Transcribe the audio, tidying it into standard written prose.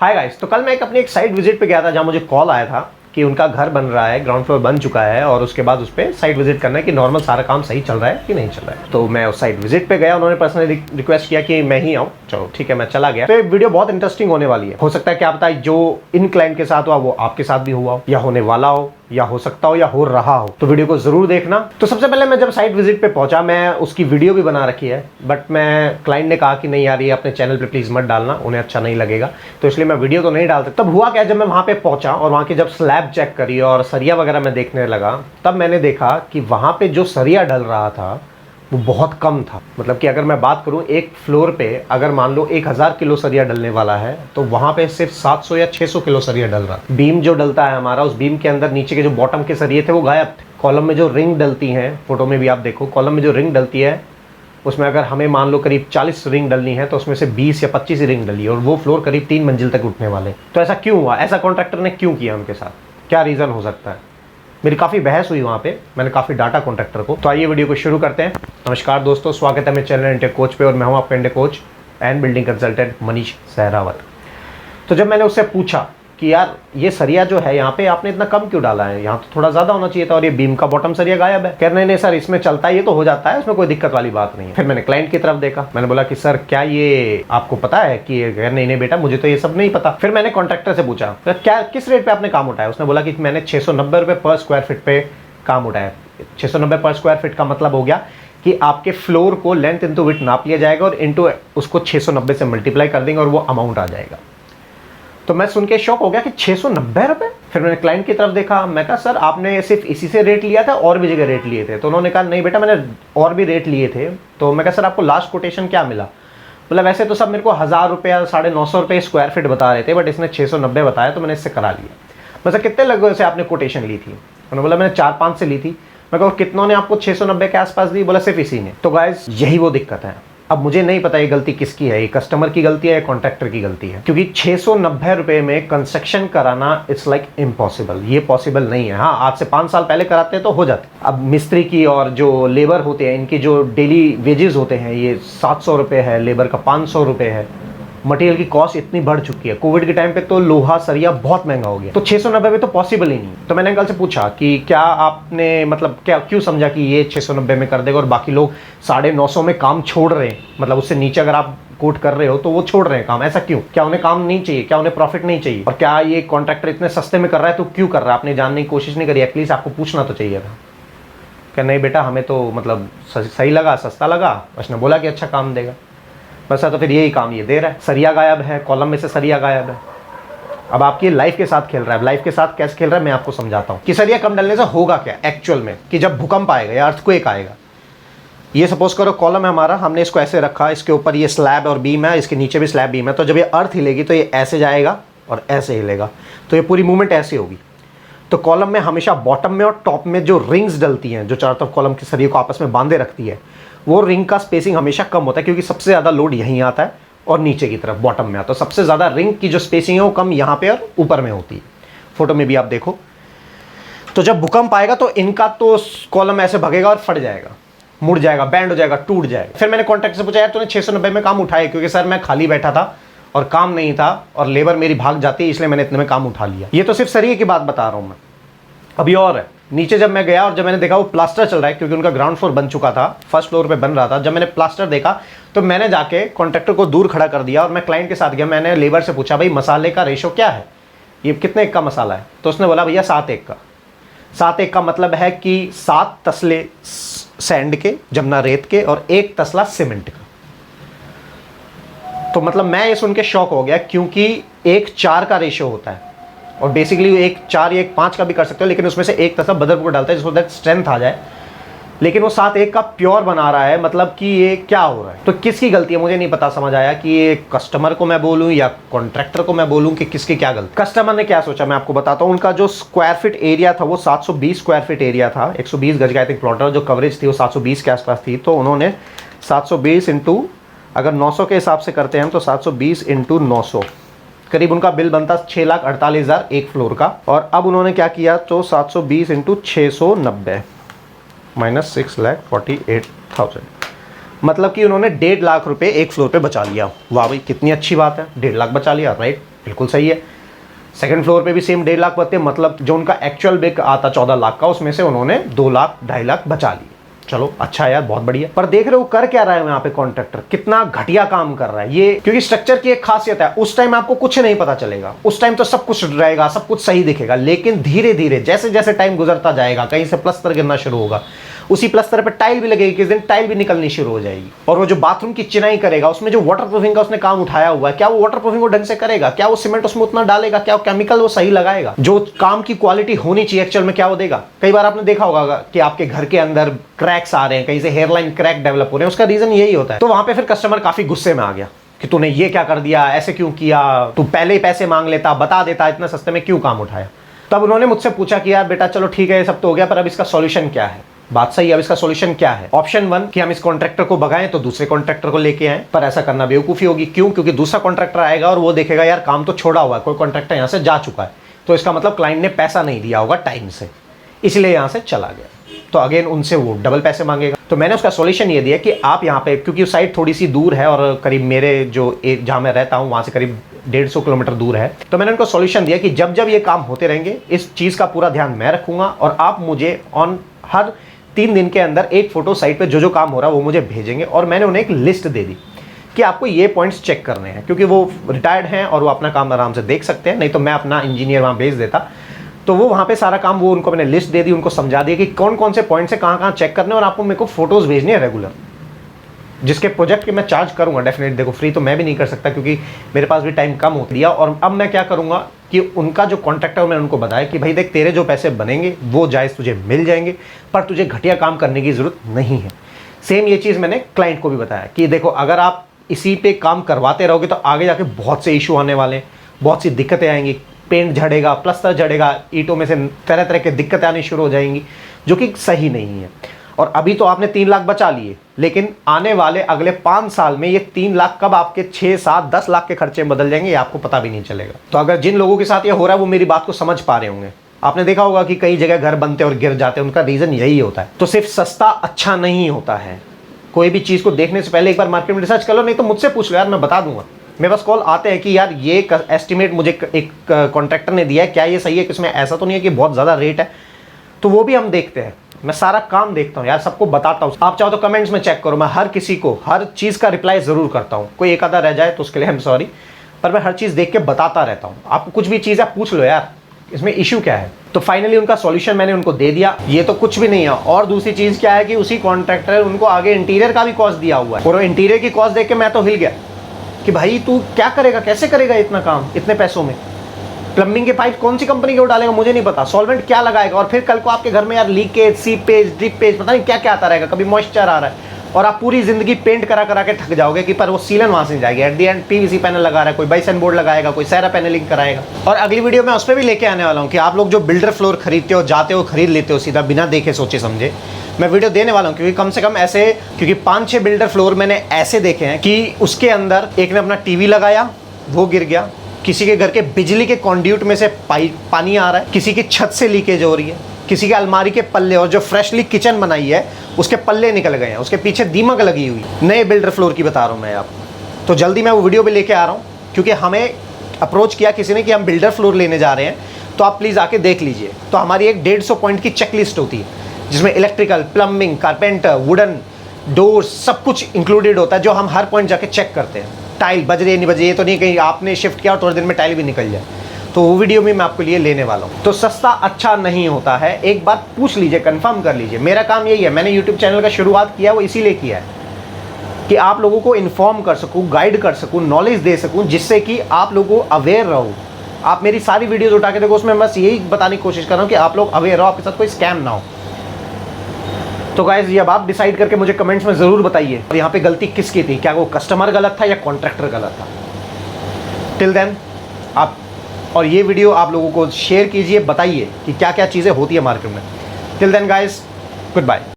Hi guys, तो कल मैं अपनी एक साइट विजिट पे गया था जहाँ मुझे कॉल आया था कि उनका घर बन रहा है, ग्राउंड फ्लोर बन चुका है और उसके बाद उस पर साइट विजिट करना है कि नॉर्मल सारा काम सही चल रहा है कि नहीं चल रहा है। तो मैं उस साइट विजिट पे गया, उन्होंने पर्सनली रिक्वेस्ट किया कि मैं ही आऊँ। चलो ठीक है, मैं चला गया। तो ये वीडियो बहुत इंटरेस्टिंग होने वाली है। हो सकता है क्या पता है जो इन क्लाइंट के साथ हुआ वो आपके साथ भी हुआ हो, या होने वाला हो, या हो सकता हो, या हो रहा हो। तो वीडियो को जरूर देखना। तो सबसे पहले मैं जब साइट विजिट पे पहुंचा, मैं उसकी वीडियो भी बना रखी है, बट मैं क्लाइंट ने कहा कि नहीं यार, ये अपने चैनल पे प्लीज मत डालना, उन्हें अच्छा नहीं लगेगा, तो इसलिए मैं वीडियो तो नहीं डाल सकता। तब हुआ क्या, जब मैं वहां पे पहुंचा और वहां की जब स्लैब चेक करी और सरिया वगैरह मैं देखने लगा, तब मैंने देखा कि वहां पे जो सरिया डल रहा था वो बहुत कम था। मतलब कि अगर मैं बात करूं, एक फ्लोर पे अगर मान लो 1000 किलो सरिया डलने वाला है, तो वहां पे सिर्फ 700 या 600 किलो सरिया डल रहा। बीम जो डलता है हमारा, उस बीम के अंदर नीचे के जो बॉटम के सरिये थे वो गायब थे। कॉलम में जो रिंग डलती हैं, फोटो में भी आप देखो, कॉलम में जो रिंग डलती है उसमें अगर हमें मान लो करीब 40 रिंग डलनी है, तो उसमें से 20 या 25 ही रिंग डली, और वो फ्लोर करीब 3 मंजिल तक उठने वाले। तो ऐसा क्यों हुआ? ऐसा कॉन्ट्रैक्टर ने क्यों किया उनके साथ? क्या रीजन हो सकता है? मेरी काफ़ी बहस हुई वहाँ पे, मैंने काफ़ी डाटा कॉन्ट्रैक्टर को। तो आइए वीडियो को शुरू करते हैं। नमस्कार दोस्तों, स्वागत है मेरे चैनल इंटेक कोच पे, और मैं हूँ आपका intake coach and building consultant Manish Sehrawat. तो जब मैंने उससे पूछा कि यार ये सरिया जो है यहाँ पे आपने इतना कम क्यों डाला है, यहाँ तो थोड़ा ज़्यादा होना चाहिए था, और ये बीम का बॉटम सरिया गायब है। कह रहे नहीं सर, इसमें चलता है, ये तो हो जाता है, इसमें कोई दिक्कत वाली बात नहीं है। फिर मैंने क्लाइंट की तरफ देखा, मैंने बोला कि सर क्या ये आपको पता है कि ये? नहीं बेटा, मुझे तो ये सब नहीं पता। फिर मैंने कॉन्ट्रैक्टर से पूछा क्या किस रेट पे आपने काम उठाया। उसने बोला कि मैंने 690 रुपये पर स्क्वायर फीट पे काम उठाया। 690 पर स्क्वायर फीट का मतलब हो गया कि आपके फ्लोर को लेंथ इंटू विड्थ नाप लिया जाएगा और इंटू उसको 690 से मल्टीप्लाई कर देंगे और वो अमाउंट आ जाएगा। तो मैं सुन के शॉक हो गया कि 690 रुपए। फिर मैंने क्लाइंट की तरफ देखा, मैं कहा सर आपने सिर्फ इसी से रेट लिया था, और भी जगह रेट लिए थे? तो उन्होंने कहा नहीं बेटा, मैंने और भी रेट लिए थे। तो मैं कहा सर आपको लास्ट कोटेशन क्या मिला? मतलब वैसे तो सब मेरे को 1000 रुपये 950 रुपये स्क्वायर फीट बता रहे थे, बट इसने 690 बताया, तो मैंने इससे करा लिया। मतलब कितने लोगों से आपने कोटेशन ली थी? उन्होंने बोला मैंने 4-5 से ली थी। मैं कहा कितनों ने आपको 690 के आसपास दी? बोला सिर्फ इसी ने। तो गाइस यही वो दिक्कत है। अब मुझे नहीं पता ये गलती किसकी है, ये कस्टमर की गलती है या कॉन्ट्रैक्टर की गलती है, क्योंकि 690 रुपए में कंस्ट्रक्शन कराना इट्स लाइक इम्पॉसिबल। ये पॉसिबल नहीं है। हाँ, आज से 5 साल पहले कराते तो हो जाते। अब मिस्त्री की और जो लेबर होते हैं, इनके जो डेली वेजेस होते हैं, ये 700 रुपये है, लेबर का 500 रुपये है, मटेरियल की कॉस्ट इतनी बढ़ चुकी है। कोविड के टाइम पे तो लोहा सरिया बहुत महंगा हो गया, तो 690 में तो पॉसिबल ही नहीं। तो मैंने अंकल से पूछा कि क्या आपने मतलब क्या क्यों समझा कि ये 690 में कर देगा और बाकी लोग 950 में काम छोड़ रहे हैं? मतलब उससे नीचे अगर आप कोट कर रहे हो तो वो छोड़ रहे हैं काम, ऐसा क्यों? क्या उन्हें काम नहीं चाहिए? क्या उन्हें प्रॉफिट नहीं चाहिए? और क्या ये कॉन्ट्रैक्टर इतने सस्ते में कर रहा है तो क्यों कर रहा है? आपने जानने की कोशिश नहीं करी? एटलीस्ट आपको पूछना तो चाहिए था। क्या नहीं बेटा, हमें तो मतलब सही लगा, सस्ता लगा, उसने बोला कि अच्छा काम देगा, बस। तो फिर यही काम ये दे रहा है। सरिया गायब है, कॉलम में से सरिया गायब है। अब आपकी लाइफ के साथ खेल रहा है। लाइफ के साथ कैसे खेल रहा है मैं आपको समझाता हूँ कि सरिया कम डलने से होगा क्या एक्चुअल में। कि जब भूकंप आएगा या अर्थक्वेक आएगा, ये सपोज करो कॉलम है हमारा, हमने इसको ऐसे रखा, इसके ऊपर ये स्लैब और बीम है, इसके नीचे भी स्लैब बीम है, तो जब ये अर्थ हिलेगी तो ये ऐसे जाएगा और ऐसे हिलेगा, तो ये पूरी मूवमेंट ऐसे होगी। तो कॉलम में हमेशा बॉटम में और टॉप में जो रिंग्स डलती हैं, जो चारों तरफ कॉलम के सरिये को आपस में बांधे रखती है, वो रिंग का स्पेसिंग हमेशा कम होता है, क्योंकि सबसे ज़्यादा लोड यहीं आता है और नीचे की तरफ बॉटम में आता है। सबसे ज़्यादा रिंग की जो स्पेसिंग है वो कम यहाँ पे और ऊपर में होती है। फोटो में भी आप देखो। तो जब भूकंप आएगा तो इनका तो कॉलम ऐसे भगेगा और फट जाएगा, मुड़ जाएगा, बैंड हो जाएगा, टूट जाएगा। फिर मैंने कॉन्ट्रैक्टर से पूछा यार तूने 690 में काम उठाया? क्योंकि सर मैं खाली बैठा था और काम नहीं था और लेबर मेरी भाग जाती है, इसलिए मैंने इतने में काम उठा लिया। ये तो सिर्फ सरिये की बात बता रहा हूँ मैं। अभी और है। नीचे जब मैं गया और जब मैंने देखा वो प्लास्टर चल रहा है, क्योंकि उनका ग्राउंड फ्लोर बन चुका था, फर्स्ट फ्लोर पे बन रहा था। जब मैंने प्लास्टर देखा तो मैंने जाके कॉन्ट्रैक्टर को दूर खड़ा कर दिया और मैं क्लाइंट के साथ गया। मैंने लेबर से पूछा भाई मसाले का रेशो क्या है, ये कितने एक का मसाला है? तो उसने बोला भैया 7:1 का। 7:1 का मतलब है कि 7 तसले सैंड के, जमना रेत के, और 1 तसला सीमेंट का। तो मतलब मैं ये सुन के शॉक हो गया, क्योंकि 1:4 का रेशो होता है, और बेसिकली 1:4 या 1:5 का भी कर सकते हो, लेकिन उसमें से 1 तसला बदरपुर डालता है जिसको दैट स्ट्रेंथ आ जाए। लेकिन वो 7:1 का प्योर बना रहा है। मतलब कि ये क्या हो रहा है? तो किसकी गलती है मुझे नहीं पता समझ आया कि ये कस्टमर को मैं बोलूं या कॉन्ट्रैक्टर को मैं बोलूं कि किसकी क्या गलती। कस्टमर ने क्या सोचा मैं आपको बताता हूं। उनका जो स्क्वायर फीट एरिया था वो 720 स्क्वायर फीट एरिया था, 120 गज का आई थिंक प्लॉट, जो कवरेज थी वो 720 के आसपास थी। तो उन्होंने 720 इंटू, अगर 900 के हिसाब से करते हैं हम, तो 720 इंटू 900, करीब उनका बिल बनता 6,48,000 एक फ्लोर का। और अब उन्होंने क्या किया, तो 720 इंटू 690 माइनस 6,48,000, मतलब कि उन्होंने 1.5 लाख रुपए एक फ्लोर पे बचा लिया। वाह भाई, कितनी अच्छी बात है, 1.5 लाख बचा लिया, राइट? बिल्कुल सही है। सेकंड फ्लोर पे भी सेम 1.5 लाख पत्ते, मतलब जो उनका एक्चुअल बिल आता 14 लाख का, उसमें से उन्होंने 2 लाख 2.5 लाख बचा लिए। चलो अच्छा यार, बहुत बढ़िया। पर देख रहे हो कर क्या रहा है यहाँ पे कॉन्ट्रैक्टर, कितना घटिया काम कर रहा है ये। क्योंकि स्ट्रक्चर की एक खासियत है, उस टाइम आपको कुछ नहीं पता चलेगा, उस टाइम तो सब कुछ रहेगा, सब कुछ सही दिखेगा, लेकिन धीरे धीरे जैसे जैसे टाइम गुजरता जाएगा, कहीं से प्लस्तर गिरना शुरू होगा, उसी प्लस्तर पे टाइल भी लगेगी, किस दिन टाइल भी निकलनी शुरू हो जाएगी। और वो जो बाथरूम की चिनाई करेगा, उसमें जो वाटर प्रूफिंग का उसने काम उठाया हुआ है, क्या वो वाटर प्रूफिंग को ढंग से करेगा? क्या वो सीमेंट उसमें उतना डालेगा? क्या वो केमिकल वो सही लगाएगा? जो काम की क्वालिटी होनी चाहिए एक्चुअल में, क्या वो देगा? कई बार आपने देखा होगा कि आपके घर के अंदर क्रैक्स आ रहे हैं, कहीं से हेयरलाइन क्रैक डेवलप हो रहे हैं, उसका रीजन यही होता है। तो वहां पे फिर कस्टमर काफी गुस्से में आ गया कि तूने ये क्या कर दिया, ऐसे क्यों किया, तू पहले ही पैसे मांग लेता, बता देता, इतना सस्ते में क्यों काम उठाया। तब उन्होंने मुझसे पूछा कि यार बेटा चलो ठीक है, ये सब तो हो गया, पर अब इसका सॉल्यूशन क्या है? बात सही है, अब इसका सॉल्यूशन क्या है? ऑप्शन 1 कि हम इस कॉन्ट्रैक्टर को भगाएं तो दूसरे कॉन्ट्रैक्टर को लेके आए, पर ऐसा करना बेवकूफी होगी। क्यों? क्योंकि दूसरा कॉन्ट्रैक्टर आएगा और वो देखेगा यार काम तो छोड़ा हुआ है, कोई कॉन्ट्रैक्टर यहां से जा चुका है, तो इसका मतलब क्लाइंट ने पैसा नहीं दिया होगा टाइम से, इसलिए यहां से चला गया। तो अगेन उनसे वो डबल पैसे मांगेगा। तो मैंने उसका सॉल्यूशन ये दिया कि आप यहाँ पे, क्योंकि साइट थोड़ी सी दूर है और करीब मेरे जो जहाँ मैं रहता हूँ वहाँ से करीब 150 किलोमीटर दूर है, तो मैंने उनको सॉल्यूशन दिया कि जब जब ये काम होते रहेंगे, इस चीज़ का पूरा ध्यान मैं रखूंगा और आप मुझे हर 3 दिन के अंदर एक फोटो साइट पे जो जो काम हो रहा है वो मुझे भेजेंगे। और मैंने उन्हें एक लिस्ट दे दी कि आपको ये पॉइंट्स चेक करने हैं, क्योंकि वो रिटायर्ड हैं और वो अपना काम आराम से देख सकते हैं, नहीं तो मैं अपना इंजीनियर वहाँ भेज देता। तो वो वहाँ पे सारा काम, वो उनको मैंने लिस्ट दे दी, उनको समझा दिया कि कौन कौन से पॉइंट्स है, कहाँ कहाँ चेक करने, और आपको मेरे को फोटोज़ भेजनी है रेगुलर, जिसके प्रोजेक्ट के मैं चार्ज करूँगा डेफिनेटली। देखो फ्री तो मैं भी नहीं कर सकता क्योंकि मेरे पास भी टाइम कम होती है। और अब मैं क्या करूँगा कि उनका जो कॉन्ट्रैक्टर, मैंने उनको बताया कि भाई देख, तेरे जो पैसे बनेंगे वो जायज़ तुझे मिल जाएंगे, पर तुझे घटिया काम करने की ज़रूरत नहीं है। सेम ये चीज़ मैंने क्लाइंट को भी बताया कि देखो अगर आप इसी पे काम करवाते रहोगे तो आगे जाके बहुत से इशू आने वाले हैं, बहुत सी दिक्कतें आएंगी, पेंट झड़ेगा, प्लस्तर झड़ेगा, ईंटों में से तरह तरह की दिक्कतें आनी शुरू हो जाएंगी, जो कि सही नहीं है। और अभी तो आपने 3 लाख बचा लिए, लेकिन आने वाले अगले 5 साल में ये 3 लाख कब आपके 6, 7, 10 लाख के खर्चे में बदल जाएंगे, ये आपको पता भी नहीं चलेगा। तो अगर जिन लोगों के साथ ये हो रहा है वो मेरी बात को समझ पा रहे होंगे। आपने देखा होगा कि कई जगह घर बनते और गिर जाते हैं, उनका रीजन यही होता है। तो सिर्फ सस्ता अच्छा नहीं होता है, कोई भी चीज़ को देखने से पहले एक बार मार्केट में रिसर्च कर लो, नहीं तो मुझसे पूछ लो यार, मैं बता दूंगा। मेरे पास कॉल आते हैं कि यार ये एस्टिमेट मुझे एक कॉन्ट्रैक्टर ने दिया है, क्या ये सही है, कि इसमें ऐसा तो नहीं है कि बहुत ज़्यादा रेट है? तो वो भी हम देखते हैं, मैं सारा काम देखता हूँ यार, सबको बताता हूँ। आप चाहो तो कमेंट्स में चेक करो, मैं हर किसी को हर चीज़ का रिप्लाई ज़रूर करता हूँ। कोई एक आधा रह जाए तो उसके लिए आई एम सॉरी, पर मैं हर चीज़ देख के बताता रहता हूँ। आपको कुछ भी चीज़ आप पूछ लो यार, इसमें इशू क्या है। तो फाइनली उनका सॉल्यूशन मैंने उनको दे दिया। ये तो कुछ भी नहीं है। और दूसरी चीज़ क्या है कि उसी कॉन्ट्रैक्टर उनको आगे इंटीरियर का भी कॉस्ट दिया हुआ है, और इंटीरियर की कॉस्ट देख के मैं तो हिल गया कि भाई तू क्या करेगा, कैसे करेगा इतना काम इतने पैसों में? प्लम्बिंग के पाइप कौन सी कंपनी के वो डालेगा मुझे नहीं पता, सॉल्वेंट क्या लगाएगा, और फिर कल को आपके घर में यार लीकेज, सीपेज, ड्रिपेज, पता नहीं क्या क्या आता रहेगा, कभी मॉइस्चर आ रहा है, और आप पूरी जिंदगी पेंट करा करा के थक जाओगे कि पर वो सीलन वहां से नहीं जाएगी। At the and PVC panel लगा रहा है, कोई बाइसन बोर्ड लगाएगा, कोई सारा पैनलिंग कराएगा। और अगली वीडियो में उस पर भी लेके आने वाला हूँ कि आप लोग जो बिल्डर फ्लोर खरीदते हो, जाते हो खरीद लेते हो सीधा बिना देखे सोचे समझे, मैं वीडियो देने वाला हूँ। क्योंकि कम से कम ऐसे, क्योंकि 5-6 बिल्डर फ्लोर मैंने ऐसे देखे हैं कि उसके अंदर एक ने अपना टीवी लगाया, वो गिर गया, किसी के घर के बिजली के कंड्यूट में से पानी आ रहा है, किसी की छत से लीकेज हो रही है, किसी के अलमारी के पल्ले, और जो फ्रेशली किचन बनाई है उसके पल्ले निकल गए हैं, उसके पीछे दीमक लगी हुई। नए बिल्डर फ्लोर की बता रहा हूँ मैं आपको। तो जल्दी मैं वो वीडियो भी लेके आ रहा हूँ, क्योंकि हमें अप्रोच किया किसी ने कि हम बिल्डर फ्लोर लेने जा रहे हैं, तो आप प्लीज़ आके देख लीजिए। तो हमारी एक 150 पॉइंट की चेकलिस्ट होती है, जिसमें electrical, plumbing, carpenter, wooden, door सब कुछ इंक्लूडेड होता है, जो हम हर पॉइंट जाके चेक करते हैं। टाइल बज रही है नहीं बज रही है, तो नहीं कहीं आपने शिफ्ट किया और थोड़े दिन में टाइल भी निकल जाए। तो वो वीडियो भी मैं आपके लिए लेने वाला हूँ। तो सस्ता अच्छा नहीं होता है, एक बार पूछ लीजिए, कंफर्म कर लीजिए। मेरा काम यही है, मैंने यूट्यूब चैनल का शुरुआत किया वो इसीलिए किया है कि आप लोगों को इन्फॉर्म कर सकूँ, गाइड कर सकूँ, नॉलेज दे सकूँ, जिससे कि आप लोगों को अवेयर रहो। आप मेरी सारी वीडियोज़ उठा के देखो, उसमें बस यही बताने की कोशिश कर रहा हूँ कि आप लोग अवेयर रहो, आपके साथ कोई स्कैम ना हो। तो गाइस ये अब आप डिसाइड करके मुझे कमेंट्स में ज़रूर बताइए, और यहाँ पे गलती किसकी थी, क्या वो कस्टमर गलत था या कॉन्ट्रैक्टर गलत था। टिल देन आप, और ये वीडियो आप लोगों को शेयर कीजिए, बताइए कि क्या क्या चीज़ें होती है मार्केट में। Till then guys, good bye.